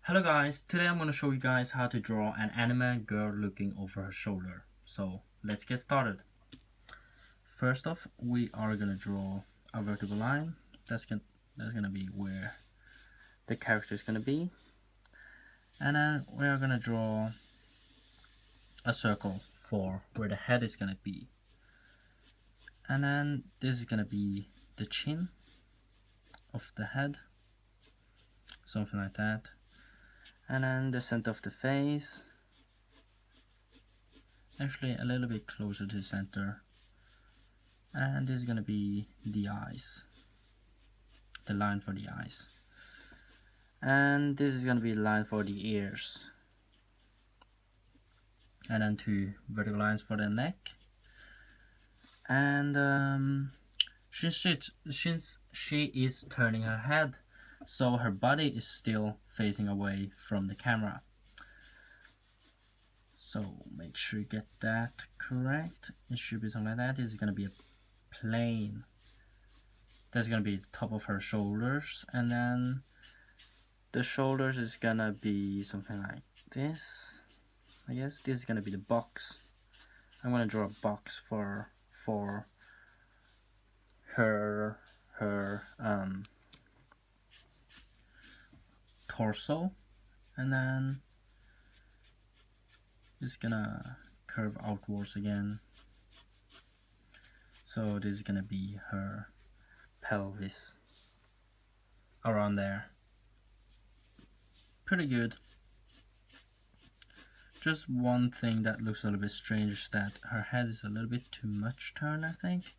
Hello guys, today I'm going to show you guys how to draw an anime girl looking over her shoulder. So let's get started. First off, we are going to draw a vertical line. That's going to be where the character is going to be. And then we are going to draw a circle for where the head is going to be. And then this is going to be the chin of the head. Something like that. And then the center of the face, actually a little bit closer to the center, and this is gonna be the eyes, the line for the eyes, and this is gonna be the line for the ears, and then two vertical lines for the neck. And since she is turning her head, so her body is still facing away from the camera. So make sure you get that correct. It should be something like that. This is going to be a plane. That's going to be the top of her shoulders. And then the shoulders is going to be something like this. I guess this is going to be the box. I'm going to draw a box for her torso. And then it's gonna curve outwards again, so this is gonna be her pelvis around there. Pretty good. Just one thing that looks a little bit strange is that her head is a little bit too much turned, I think.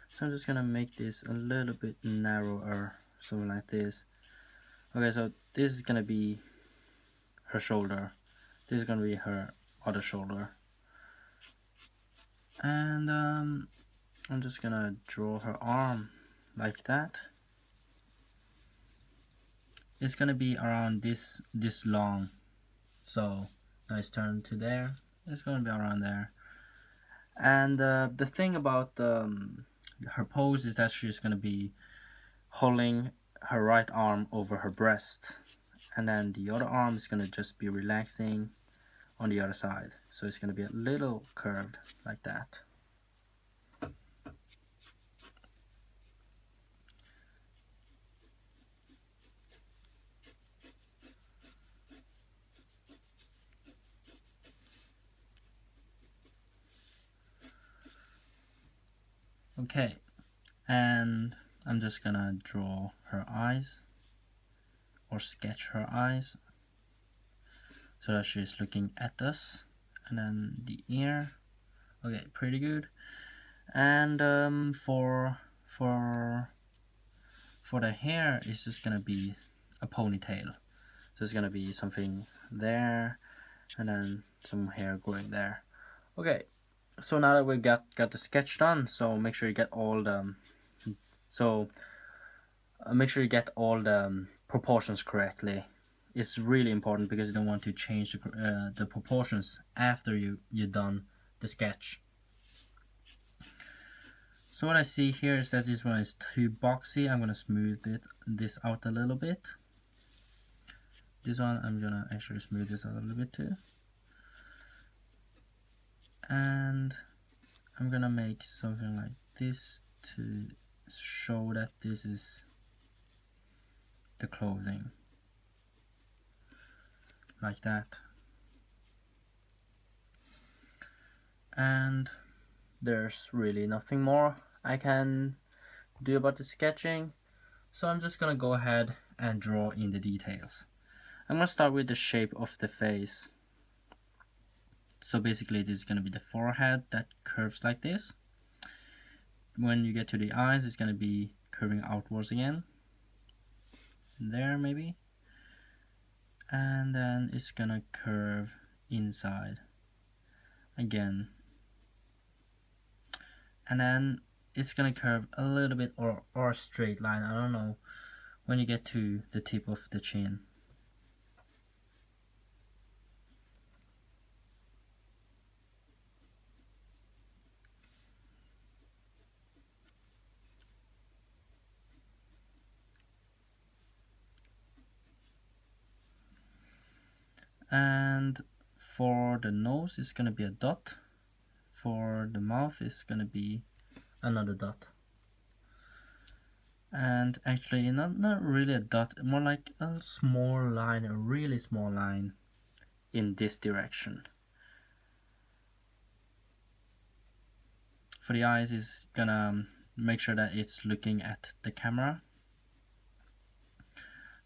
So I'm just gonna make this a little bit narrower, something like this. Okay, so this is gonna be her shoulder, this is gonna be her other shoulder, and I'm just gonna draw her arm like that. It's gonna be around this long, so nice turn to there. It's gonna be around there. And the thing about her pose is that she's gonna be holding her right arm over her breast, and then the other arm is gonna just be relaxing on the other side, so it's going to be a little curved like that. Okay, and I'm just gonna draw her eyes, or sketch her eyes, so that she's looking at us. And then the ear. Okay, pretty good. And for the hair, it's just gonna be a ponytail. So it's gonna be something there, and then some hair going there. Okay, so now that we got the sketch done, so make sure you get all the proportions correctly. It's really important because you don't want to change the proportions after you're done the sketch. So what I see here is that this one is too boxy. I'm gonna smooth this out a little bit. This one I'm gonna actually smooth this out a little bit too. And I'm gonna make something like this to show that this is the clothing, like that. And there's really nothing more I can do about the sketching, so I'm just gonna go ahead and draw in the details. I'm gonna start with the shape of the face. So basically this is gonna be the forehead that curves like this. When you get to the eyes, it's gonna be curving outwards again, there maybe, and then it's gonna curve inside again, and then it's gonna curve a little bit, or a straight line, I don't know, when you get to the tip of the chin. And for the nose, it's gonna be a dot. For the mouth, it's gonna be another dot. And actually, not really a dot, more like a small line, a really small line in this direction. For the eyes, is gonna make sure that it's looking at the camera.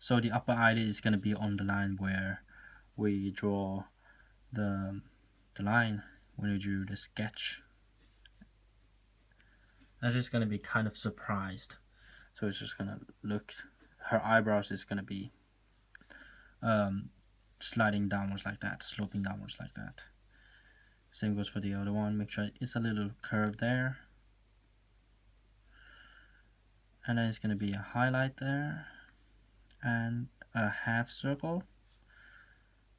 So the upper eyelid is gonna be on the line where we draw the line when we drew the sketch. And she's gonna be kind of surprised. So it's just gonna look, her eyebrows is gonna be sliding downwards like that, sloping downwards like that. Same goes for the other one. Make sure it's a little curve there. And then it's gonna be a highlight there and a half circle.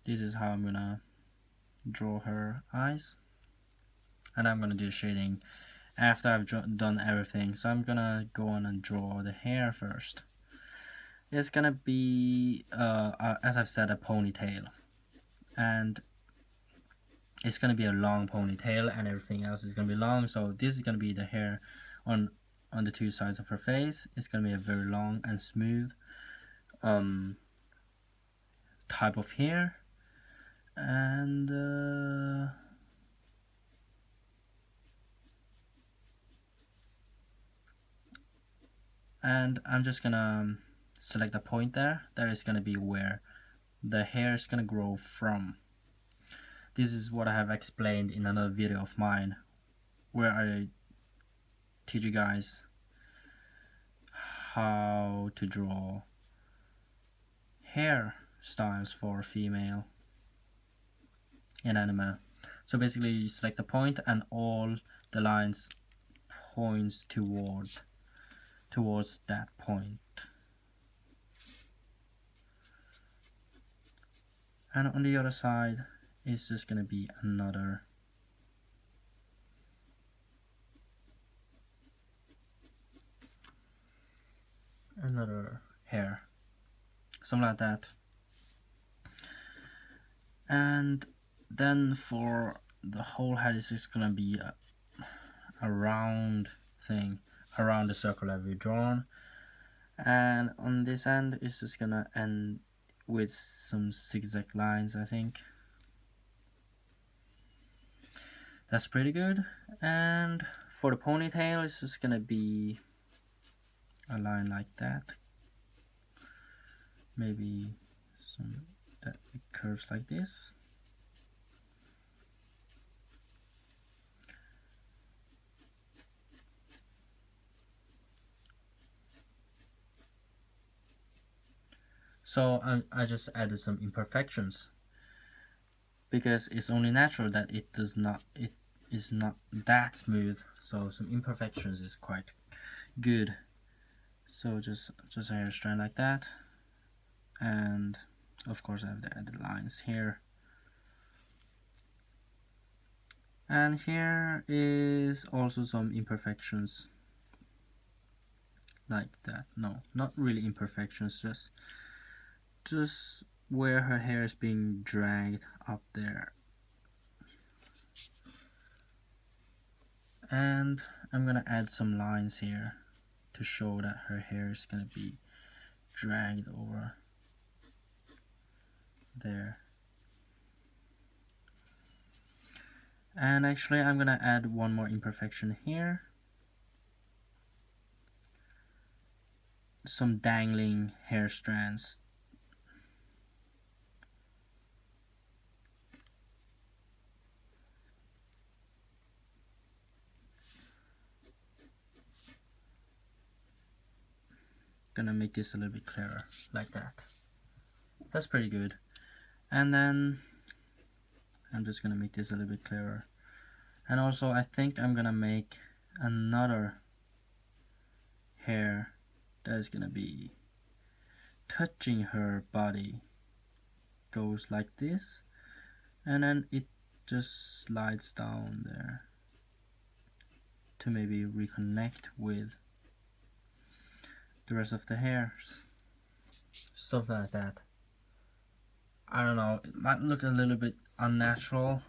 This is how I'm gonna draw her eyes. And I'm gonna do shading after I've done everything. So I'm gonna go on and draw the hair first. It's gonna be, as I've said, a ponytail. And it's gonna be a long ponytail and everything else is gonna be long. So this is gonna be the hair on the two sides of her face. It's gonna be a very long and smooth type of hair. And I'm just gonna select a point there. That is gonna be where the hair is gonna grow from. This is what I have explained in another video of mine where I teach you guys how to draw hair styles for female in anime. So basically you select a point and all the lines points towards that point. And on the other side it's just gonna be another hair, something like that. And then for the whole head, it's just gonna be a round thing around the circle that we've drawn. And on this end, it's just gonna end with some zigzag lines, I think. That's pretty good. And for the ponytail, it's just gonna be a line like that. Maybe some that it curves like this. So I just added some imperfections because it's only natural that it is not that smooth. So some imperfections is quite good. So just a hair strand like that, and of course I have the added lines here. And here is also some imperfections like that. No, not really imperfections, just where her hair is being dragged up there. And I'm gonna add some lines here to show that her hair is gonna be dragged over there. And actually I'm gonna add one more imperfection here. Some dangling hair strands. Gonna make this a little bit clearer, like that. That's pretty good. And then I'm just gonna make this a little bit clearer. And also I think I'm gonna make another hair that is gonna be touching her body. Goes like this, and then it just slides down there to maybe reconnect with the rest of the hairs, stuff like that. I don't know, it might look a little bit unnatural,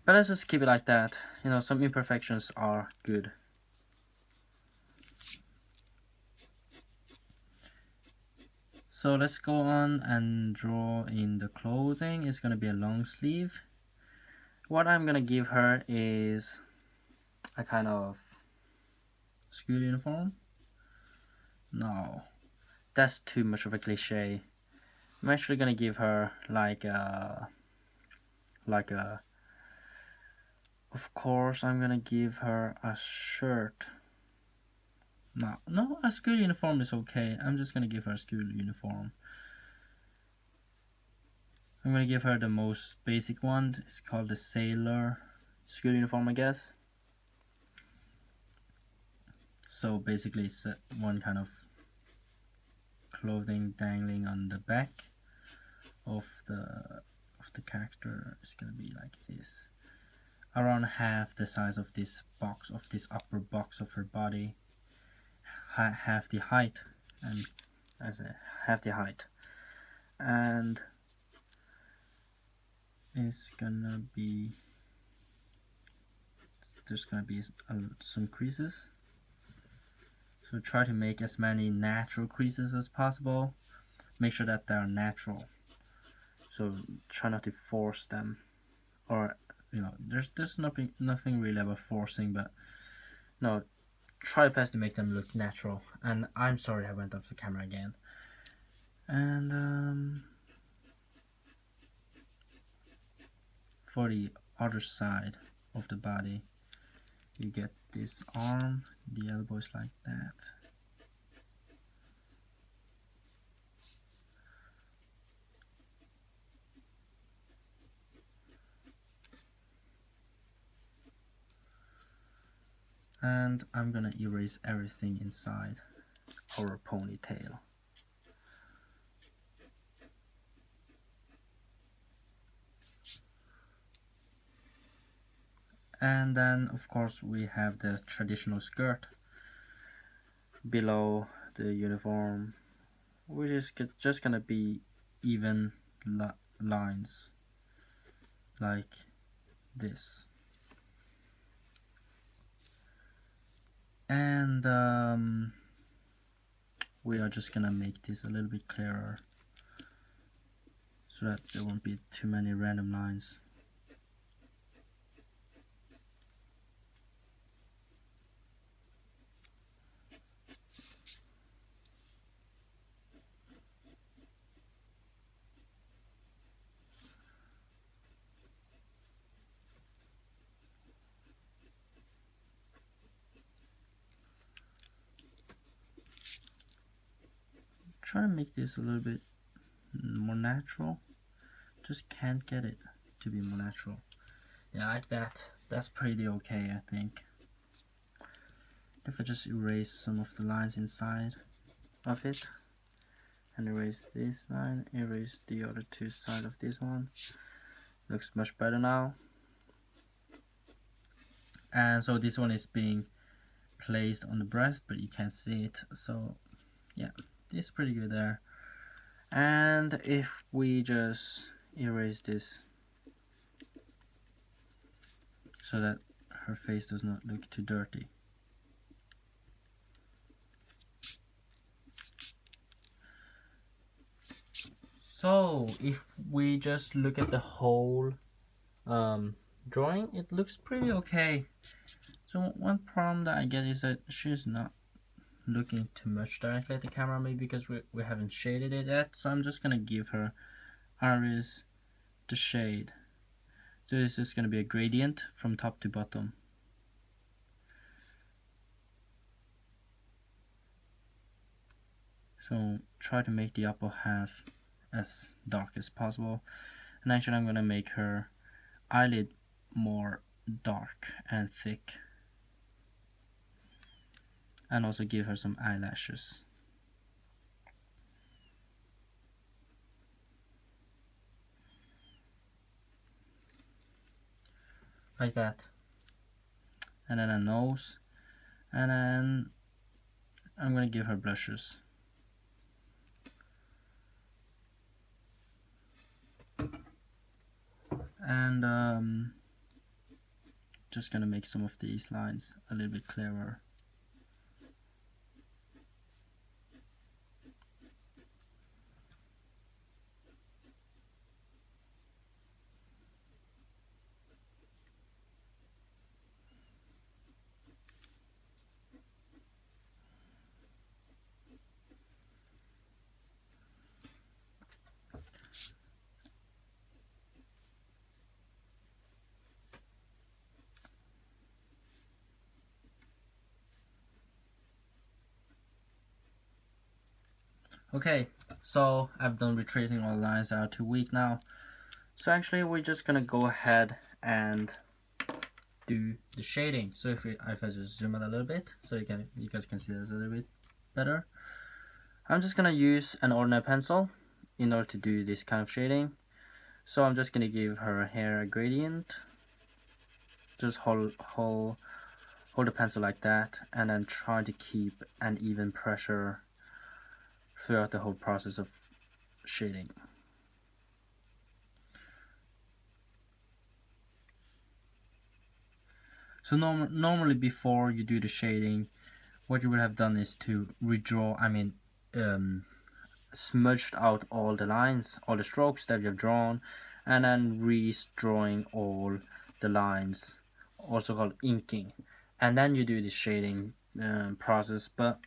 but let's just keep it like that. You know, some imperfections are good. So let's go on and draw in the clothing. It's gonna be a long sleeve. What I'm gonna give her is a kind of school uniform. No, that's too much of a cliche. I'm actually gonna give her like a of course I'm gonna give her a shirt. No, a school uniform is okay. I'm just gonna give her a school uniform. I'm gonna give her the most basic one. It's called the sailor school uniform, I guess. So basically it's one kind of clothing dangling on the back of the character. It's gonna be like this, around half the size of this box, of this upper box of her body, half the height, and as a half the height, and it's gonna be, there's gonna be some creases. So try to make as many natural creases as possible. Make sure that they are natural. So try not to force them, or you know, there's nothing really about forcing, but no, try best to make them look natural. And I'm sorry I went off the camera again. And for the other side of the body, you get this arm, the elbow is like that. And I'm gonna erase everything inside our ponytail. And then of course we have the traditional skirt below the uniform, which is just gonna be even lines like this. And we are just gonna make this a little bit clearer so that there won't be too many random lines. Try to make this a little bit more natural. Just can't get it to be more natural. Yeah, like that. That's pretty okay, I think. If I just erase some of the lines inside of it, and erase this line, erase the other two sides of this one. Looks much better now. And so this one is being placed on the breast, but you can't see it. So yeah, it's pretty good there. And if we just erase this so that her face does not look too dirty. So if we just look at the whole drawing, it looks pretty okay. So one problem that I get is that she's not looking too much directly at the camera, maybe because we haven't shaded it yet. So I'm just gonna give her iris the shade. So this is gonna be a gradient from top to bottom. So try to make the upper half as dark as possible. And actually I'm gonna make her eyelid more dark and thick. And also give her some eyelashes. Like that. And then a nose. And then I'm gonna give her blushes. And just gonna make some of these lines a little bit clearer. Okay, so I've done retracing all the lines that are too weak now. So actually we're just gonna go ahead and do the shading. So if I just zoom out a little bit, so you guys can see this a little bit better. I'm just gonna use an ordinary pencil in order to do this kind of shading. So I'm just gonna give her hair a gradient. Just hold the pencil like that, and then try to keep an even pressure throughout the whole process of shading. So normally before you do the shading, what you would have done is to redraw, smudged out all the lines, all the strokes that you have drawn, and then redrawing all the lines, also called inking. And then you do the shading process, but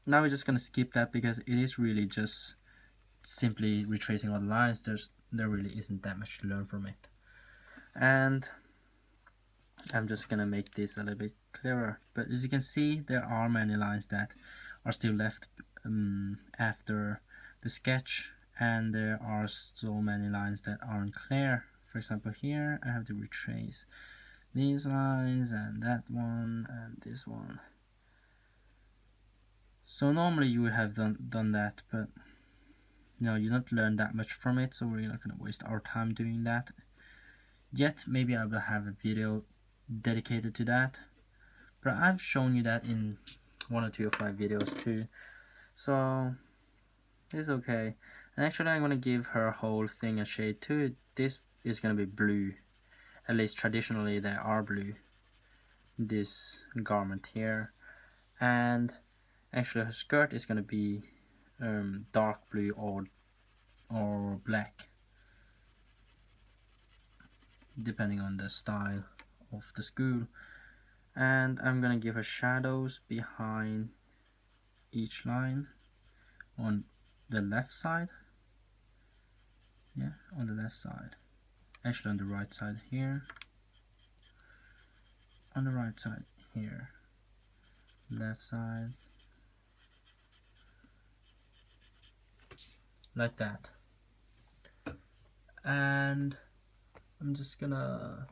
now we're just gonna skip that because it is really just simply retracing all the lines. There really isn't that much to learn from it. And I'm just gonna make this a little bit clearer, but as you can see, there are many lines that are still left after the sketch, and there are so many lines that aren't clear. For example, here I have to retrace these lines and that one and this one. So normally you would have done that, but you not learn that much from it, so we're not gonna waste our time doing that yet. Maybe I will have a video dedicated to that, but I've shown you that in 1 or 2 of my videos too, so it's okay. And actually I'm gonna give her whole thing a shade too. This is gonna be blue, at least traditionally they are blue, this garment here. And actually her skirt is gonna be dark blue or black, depending on the style of the school. And I'm gonna give her shadows behind each line on the left side. Yeah, on the left side. Actually on the right side here. On the right side here. Left side. Like that. And I'm just gonna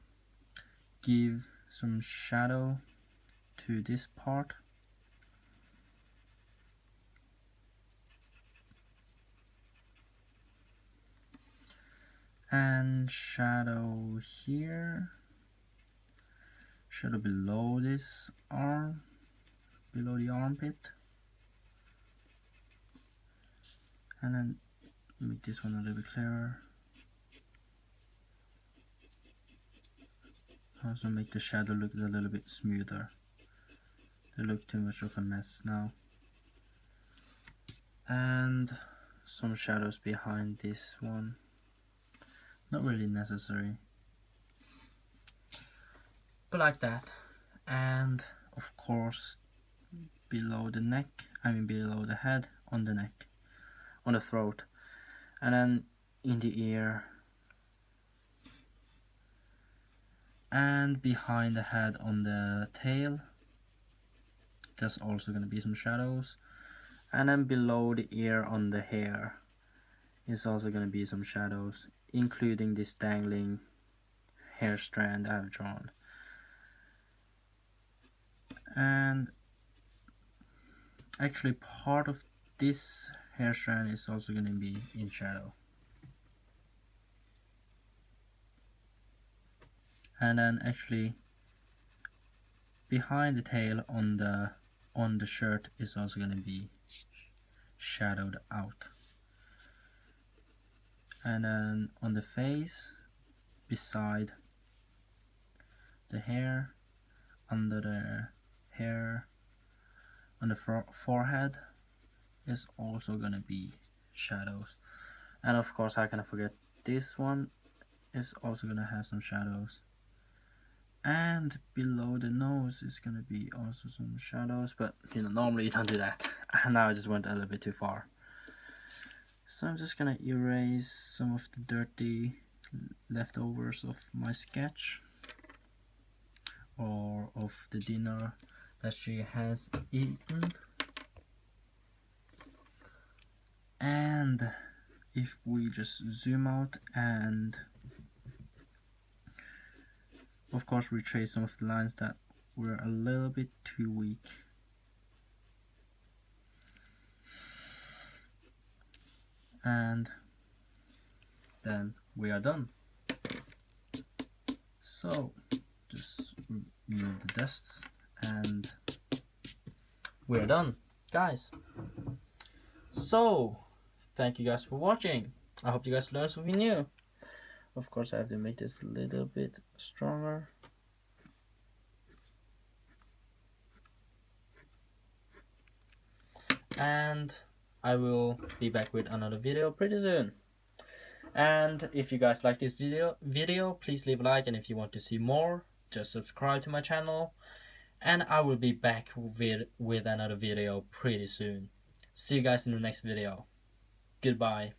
give some shadow to this part. And shadow here. Shadow below this arm, below the armpit. And then make this one a little bit clearer. Also make the shadow look a little bit smoother. They look too much of a mess now. And some shadows behind this one. Not really necessary, but like that. And of course below the neck, below the head, on the neck, on the throat, and then in the ear, and behind the head on the tail. There's also going to be some shadows, and then below the ear on the hair is also going to be some shadows, including this dangling hair strand I've drawn. And actually part of this hair strand is also going to be in shadow. And then actually behind the tail on the shirt is also going to be shadowed out. And then on the face beside the hair, under the hair, on the forehead is also gonna be shadows. And of course, how can I forget, this one is also gonna have some shadows. And below the nose is gonna be also some shadows, but you know, normally you don't do that. And now I just went a little bit too far. So I'm just gonna erase some of the dirty leftovers of my sketch, or of the dinner that she has eaten. And if we just zoom out and of course retrace some of the lines that were a little bit too weak. And then we are done. So just remove the dusts and we're done, guys. So thank you guys for watching. I hope you guys learned something new. Of course I have to make this a little bit stronger. And I will be back with another video pretty soon. And if you guys like this video, please leave a like, and if you want to see more, just subscribe to my channel. And I will be back with another video pretty soon. See you guys in the next video. Goodbye.